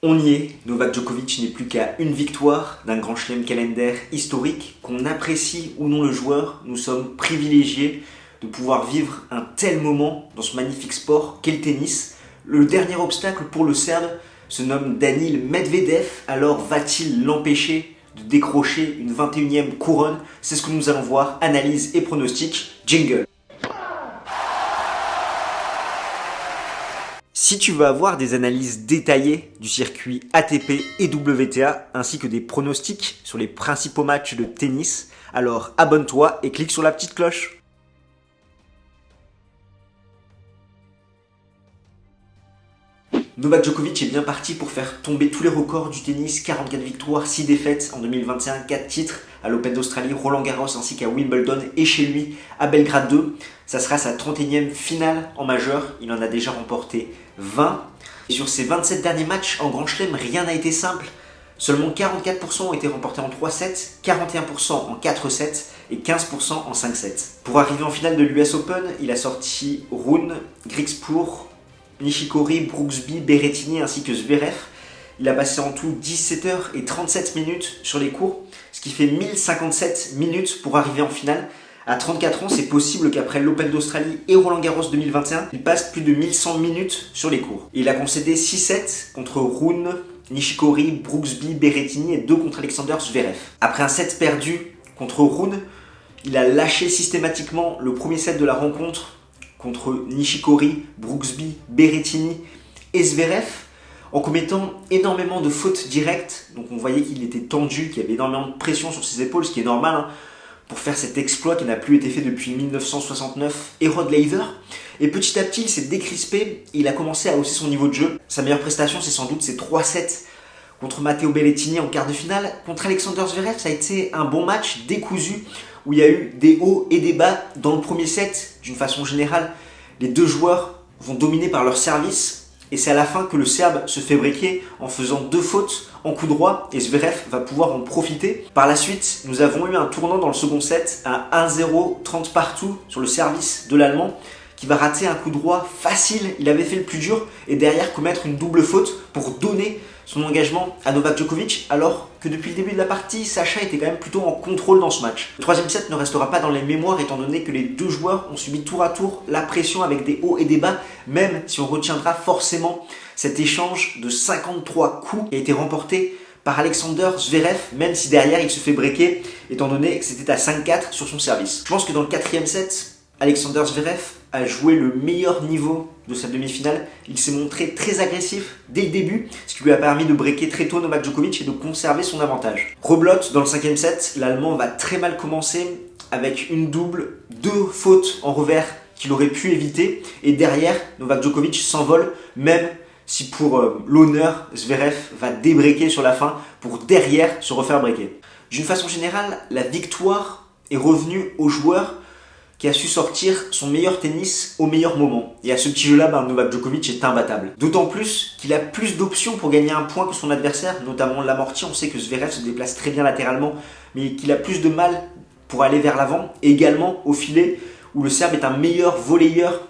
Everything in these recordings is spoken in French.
On y est, Novak Djokovic n'est plus qu'à une victoire d'un grand chelem calendaire historique. Qu'on apprécie ou non le joueur, nous sommes privilégiés de pouvoir vivre un tel moment dans ce magnifique sport qu'est le tennis. Le dernier obstacle pour le Serbe se nomme Daniil Medvedev, alors va-t-il l'empêcher de décrocher une 21e couronne? C'est ce que nous allons voir, analyse et pronostic, jingle. Si tu veux avoir des analyses détaillées du circuit ATP et WTA, ainsi que des pronostics sur les principaux matchs de tennis, alors abonne-toi et clique sur la petite cloche. Novak Djokovic est bien parti pour faire tomber tous les records du tennis, 44 victoires, 6 défaites en 2021, 4 titres à l'Open d'Australie, Roland Garros ainsi qu'à Wimbledon et chez lui à Belgrade 2. Ça sera sa 31e finale en majeur, il en a déjà remporté 20. Et sur ses 27 derniers matchs en Grand Chelem, rien n'a été simple. Seulement 44% ont été remportés en 3-7, 41% en 4-7 et 15% en 5-7. Pour arriver en finale de l'US Open, il a sorti Rune, Griekspoor, Nishikori, Brooksby, Berrettini ainsi que Zverev. Il a passé en tout 17 heures et 37 minutes sur les cours, ce qui fait 1057 minutes pour arriver en finale. À 34 ans, c'est possible qu'après l'Open d'Australie et Roland Garros 2021, il passe plus de 1100 minutes sur les cours. Il a concédé 6-7 contre Rune, Nishikori, Brooksby, Berrettini et 2 contre Alexander Zverev. Après un set perdu contre Rune, il a lâché systématiquement le premier set de la rencontre contre Nishikori, Brooksby, Berrettini et Zverev en commettant énormément de fautes directes. Donc on voyait qu'il était tendu, qu'il y avait énormément de pression sur ses épaules, ce qui est normal pour faire cet exploit qui n'a plus été fait depuis 1969 et Rod Laver. Et petit à petit, il s'est décrispé et il a commencé à hausser son niveau de jeu. Sa meilleure prestation, c'est sans doute ses 3-7 contre Matteo Berrettini en quart de finale. Contre Alexander Zverev, ça a été un bon match décousu où il y a eu des hauts et des bas. Dans le premier set, d'une façon générale, les deux joueurs vont dominer par leur service. Et c'est à la fin que le Serbe se fait breaker en faisant 2 fautes en coup droit et Zverev va pouvoir en profiter. Par la suite, nous avons eu un tournant dans le second set à 1-0, 30 partout sur le service de l'Allemand qui va rater un coup droit facile. Il avait fait le plus dur et derrière commettre une double faute pour donner son engagement à Novak Djokovic, alors que depuis le début de la partie, Sacha était quand même plutôt en contrôle dans ce match. Le troisième set ne restera pas dans les mémoires étant donné que les deux joueurs ont subi tour à tour la pression avec des hauts et des bas, même si on retiendra forcément cet échange de 53 coups qui a été remporté par Alexander Zverev, même si derrière il se fait breaker étant donné que c'était à 5-4 sur son service. Je pense que dans le quatrième set, Alexander Zverev a joué le meilleur niveau de sa demi-finale. Il s'est montré très agressif dès le début, ce qui lui a permis de breaker très tôt Novak Djokovic et de conserver son avantage. Rebelote dans le cinquième set, l'Allemand va très mal commencer avec une double, 2 fautes en revers qu'il aurait pu éviter. Et derrière, Novak Djokovic s'envole, même si pour l'honneur, Zverev va débreaker sur la fin pour derrière se refaire breaker. D'une façon générale, la victoire est revenue au joueur qui a su sortir son meilleur tennis au meilleur moment. Et à ce petit jeu-là, Novak Djokovic est imbattable. D'autant plus qu'il a plus d'options pour gagner un point que son adversaire, notamment l'amorti. On sait que Zverev se déplace très bien latéralement, mais qu'il a plus de mal pour aller vers l'avant. Et également au filet, où le Serbe est un meilleur volleyeur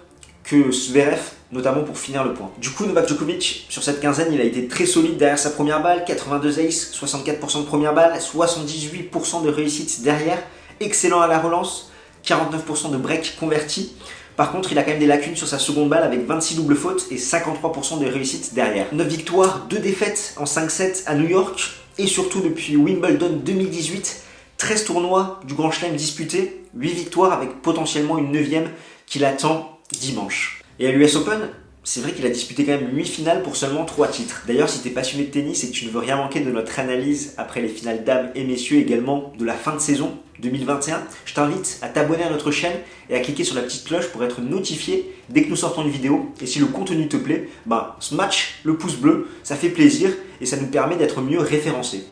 que Zverev, notamment pour finir le point. Du coup, Novak Djokovic, sur cette quinzaine, il a été très solide derrière sa première balle, 82 aces, 64% de première balle, 78% de réussite derrière, excellent à la relance, 49% de break convertis. Par contre, il a quand même des lacunes sur sa seconde balle avec 26 doubles fautes et 53% de réussite derrière. 9 victoires, 2 défaites en 5-7 à New York et surtout depuis Wimbledon 2018, 13 tournois du Grand Chelem disputés, 8 victoires avec potentiellement une 9e qui l'attend dimanche. Et à l'US Open, c'est vrai qu'il a disputé quand même 8 finales pour seulement 3 titres. D'ailleurs, si tu es passionné de tennis et que tu ne veux rien manquer de notre analyse après les finales dames et messieurs, également de la fin de saison 2021, je t'invite à t'abonner à notre chaîne et à cliquer sur la petite cloche pour être notifié dès que nous sortons une vidéo. Et si le contenu te plaît, smash le pouce bleu, ça fait plaisir et ça nous permet d'être mieux référencés.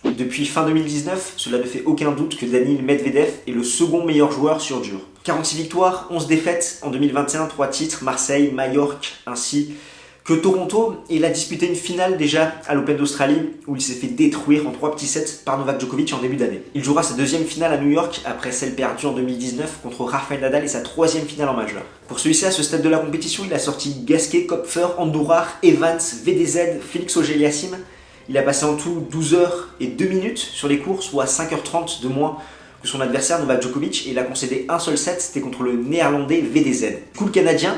Depuis fin 2019, cela ne fait aucun doute que Daniil Medvedev est le second meilleur joueur sur dur. 46 victoires, 11 défaites en 2021, 3 titres, Marseille, Majorque ainsi que Toronto. Et il a disputé une finale déjà à l'Open d'Australie où il s'est fait détruire en 3 petits sets par Novak Djokovic en début d'année. Il jouera sa deuxième finale à New York après celle perdue en 2019 contre Rafael Nadal et sa troisième finale en majeur. Pour celui-ci, à ce stade de la compétition, il a sorti Gasquet, Kopfer, Andujar, Evans, VDZ, Félix Auger-Aliassime. Il a passé en tout 12 heures et 2 minutes sur les cours, soit 5h30 de moins que son adversaire Novak Djokovic, et il a concédé un seul set, c'était contre le néerlandais VDZ. Du coup, le Canadien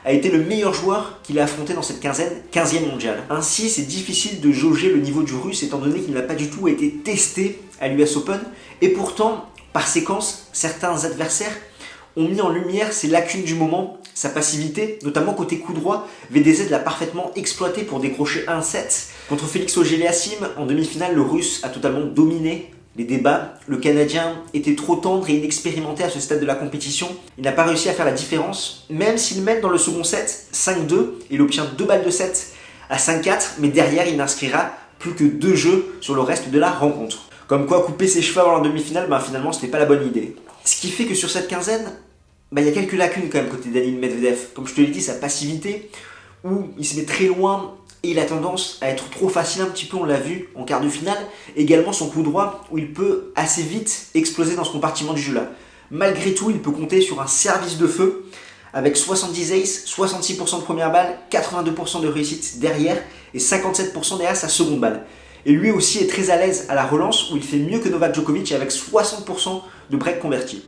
a été le meilleur joueur qu'il a affronté dans cette quinzaine, 15e mondial. Ainsi, c'est difficile de jauger le niveau du Russe étant donné qu'il n'a pas du tout été testé à l'US Open, et pourtant, par séquence, certains adversaires ont mis en lumière ses lacunes du moment, sa passivité, notamment côté coup droit. VDZ l'a parfaitement exploité pour décrocher un set. Contre Félix Auger-Aliassime, en demi-finale, le Russe a totalement dominé les débats. Le Canadien était trop tendre et inexpérimenté à ce stade de la compétition. Il n'a pas réussi à faire la différence, même s'il mène dans le second set 5-2. Il obtient 2 balles de set à 5-4, mais derrière, il n'inscrira plus que 2 jeux sur le reste de la rencontre. Comme quoi, couper ses cheveux avant la demi-finale, finalement, ce n'est pas la bonne idée. Ce qui fait que sur cette quinzaine, il y a quelques lacunes quand même côté Daniil Medvedev. Comme je te l'ai dit, sa passivité, où il se met très loin et il a tendance à être trop facile un petit peu, on l'a vu en quart de finale. Également son coup droit, où il peut assez vite exploser dans ce compartiment du jeu-là. Malgré tout, il peut compter sur un service de feu, avec 70 aces, 66% de première balle, 82% de réussite derrière, et 57% derrière sa seconde balle. Et lui aussi est très à l'aise à la relance, où il fait mieux que Novak Djokovic avec 60% de break convertis.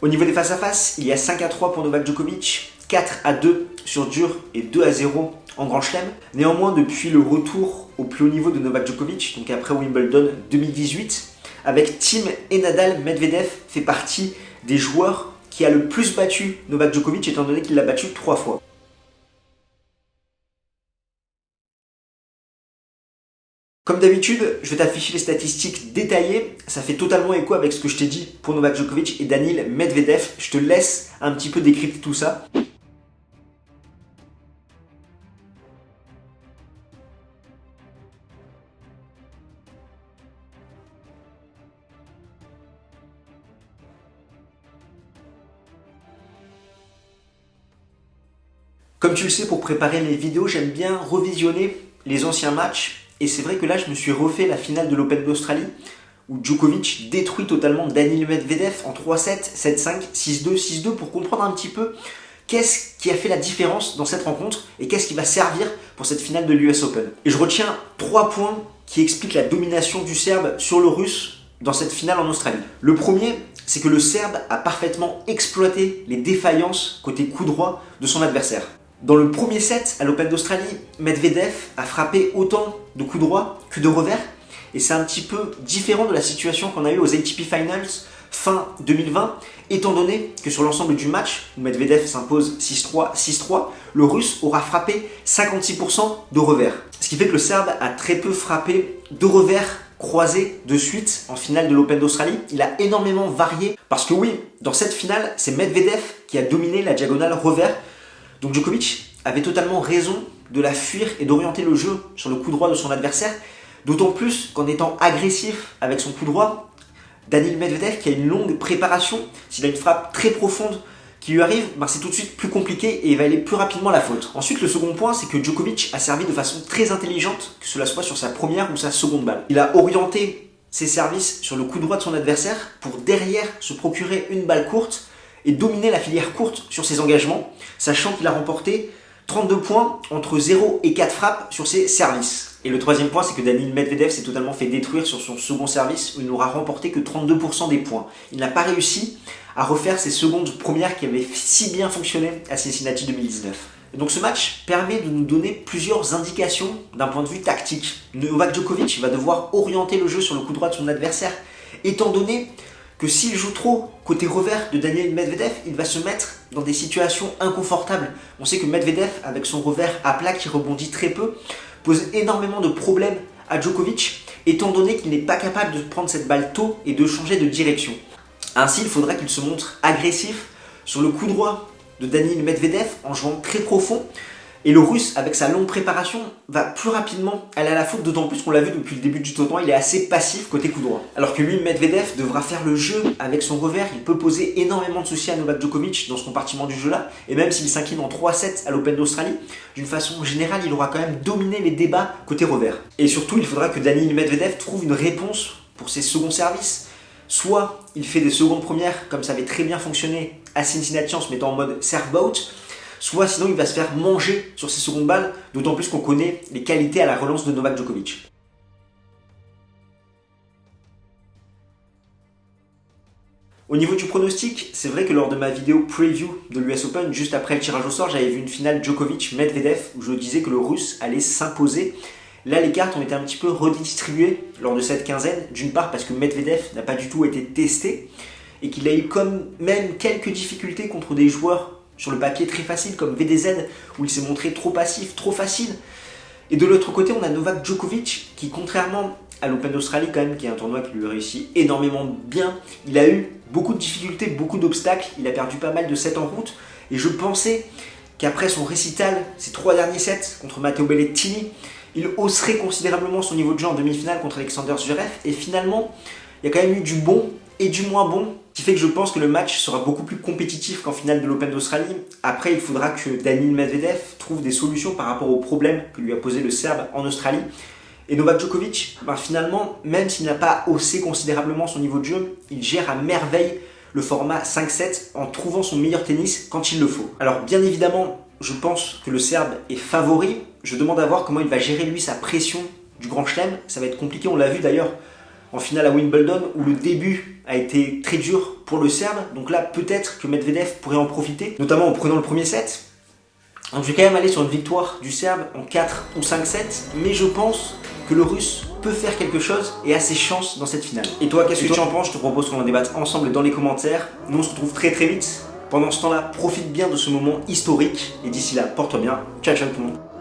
Au niveau des face-à-face, il y a 5-3 pour Novak Djokovic, 4-2 sur dur et 2-0 en Grand Chelem. Néanmoins, depuis le retour au plus haut niveau de Novak Djokovic, donc après Wimbledon 2018, avec Thiem et Nadal, Medvedev fait partie des joueurs qui a le plus battu Novak Djokovic, étant donné qu'il l'a battu 3 fois. Comme d'habitude, je vais t'afficher les statistiques détaillées. Ça fait totalement écho avec ce que je t'ai dit pour Novak Djokovic et Daniil Medvedev. Je te laisse un petit peu décrypter tout ça. Comme tu le sais, pour préparer mes vidéos, j'aime bien revisionner les anciens matchs. Et c'est vrai que là, je me suis refait la finale de l'Open d'Australie où Djokovic détruit totalement Daniil Medvedev en 3-7, 7-5, 6-2, 6-2 pour comprendre un petit peu qu'est-ce qui a fait la différence dans cette rencontre et qu'est-ce qui va servir pour cette finale de l'US Open. Et je retiens 3 points qui expliquent la domination du Serbe sur le Russe dans cette finale en Australie. Le premier, c'est que le Serbe a parfaitement exploité les défaillances côté coup droit de son adversaire. Dans le premier set à l'Open d'Australie, Medvedev a frappé autant de coups droits que de revers. Et c'est un petit peu différent de la situation qu'on a eue aux ATP Finals fin 2020, étant donné que sur l'ensemble du match, où Medvedev s'impose 6-3, 6-3, le Russe aura frappé 56% de revers. Ce qui fait que le Serbe a très peu frappé de revers croisés de suite en finale de l'Open d'Australie. Il a énormément varié, parce que oui, dans cette finale, c'est Medvedev qui a dominé la diagonale revers. Donc Djokovic avait totalement raison de la fuir et d'orienter le jeu sur le coup droit de son adversaire, d'autant plus qu'en étant agressif avec son coup droit, Daniil Medvedev, qui a une longue préparation, s'il a une frappe très profonde qui lui arrive, c'est tout de suite plus compliqué et il va aller plus rapidement à la faute. Ensuite, le second point, c'est que Djokovic a servi de façon très intelligente, que cela soit sur sa première ou sa seconde balle. Il a orienté ses services sur le coup droit de son adversaire pour derrière se procurer une balle courte et dominer la filière courte sur ses engagements, sachant qu'il a remporté 32 points entre 0 et 4 frappes sur ses services. Et le troisième point, c'est que Daniil Medvedev s'est totalement fait détruire sur son second service, où il n'aura remporté que 32% des points. Il n'a pas réussi à refaire ses secondes premières qui avaient si bien fonctionné à Cincinnati 2019. Et donc ce match permet de nous donner plusieurs indications d'un point de vue tactique. Novak Djokovic va devoir orienter le jeu sur le coup droit de son adversaire, étant donné que s'il joue trop côté revers de Daniil Medvedev, il va se mettre dans des situations inconfortables. On sait que Medvedev, avec son revers à plat qui rebondit très peu, pose énormément de problèmes à Djokovic, étant donné qu'il n'est pas capable de prendre cette balle tôt et de changer de direction. Ainsi, il faudra qu'il se montre agressif sur le coup droit de Daniil Medvedev en jouant très profond, Et le Russe, avec sa longue préparation, va plus rapidement aller à la faute, d'autant plus qu'on l'a vu depuis le début du tournoi, il est assez passif côté coup droit. Alors que lui, Medvedev, devra faire le jeu avec son revers, il peut poser énormément de soucis à Novak Djokovic dans ce compartiment du jeu-là, et même s'il s'incline en 3-7 à l'Open d'Australie, d'une façon générale, il aura quand même dominé les débats côté revers. Et surtout, il faudra que Daniil Medvedev trouve une réponse pour ses seconds services. Soit il fait des secondes premières, comme ça avait très bien fonctionné à Cincinnati en se mettant en mode serve-bout, soit sinon il va se faire manger sur ses secondes balles, d'autant plus qu'on connaît les qualités à la relance de Novak Djokovic. Au niveau du pronostic, c'est vrai que lors de ma vidéo preview de l'US Open, juste après le tirage au sort, j'avais vu une finale Djokovic-Medvedev où je disais que le Russe allait s'imposer. Là, les cartes ont été un petit peu redistribuées lors de cette quinzaine, d'une part parce que Medvedev n'a pas du tout été testé et qu'il a eu comme même quelques difficultés contre des joueurs sur le papier très facile comme VDZ où il s'est montré trop passif, trop facile. Et de l'autre côté, on a Novak Djokovic qui, contrairement à l'Open d'Australie quand même, qui est un tournoi qui lui réussit énormément bien, il a eu beaucoup de difficultés, beaucoup d'obstacles, il a perdu pas mal de sets en route et je pensais qu'après son récital, ses 3 derniers sets contre Matteo Berrettini, il hausserait considérablement son niveau de jeu en demi-finale contre Alexander Zverev et finalement, il y a quand même eu du bon et du moins bon, qui fait que je pense que le match sera beaucoup plus compétitif qu'en finale de l'Open d'Australie. Après, il faudra que Daniil Medvedev trouve des solutions par rapport aux problèmes que lui a posé le Serbe en Australie. Et Novak Djokovic, finalement, même s'il n'a pas haussé considérablement son niveau de jeu, il gère à merveille le format 5-7 en trouvant son meilleur tennis quand il le faut. Alors bien évidemment, je pense que le Serbe est favori. Je demande à voir comment il va gérer lui sa pression du Grand Chelem. Ça va être compliqué, on l'a vu d'ailleurs en finale à Wimbledon où le début a été très dur pour le Serbe. Donc là, peut-être que Medvedev pourrait en profiter, notamment en prenant le premier set. Donc je vais quand même aller sur une victoire du Serbe en 4 ou 5-7, mais je pense que le Russe peut faire quelque chose et a ses chances dans cette finale. Et toi, qu'est-ce que tu en penses? Je te propose qu'on en débatte ensemble dans les commentaires. Nous, on se retrouve très très vite. Pendant ce temps-là, profite bien de ce moment historique. Et d'ici là, porte-toi bien. Ciao, ciao tout le monde.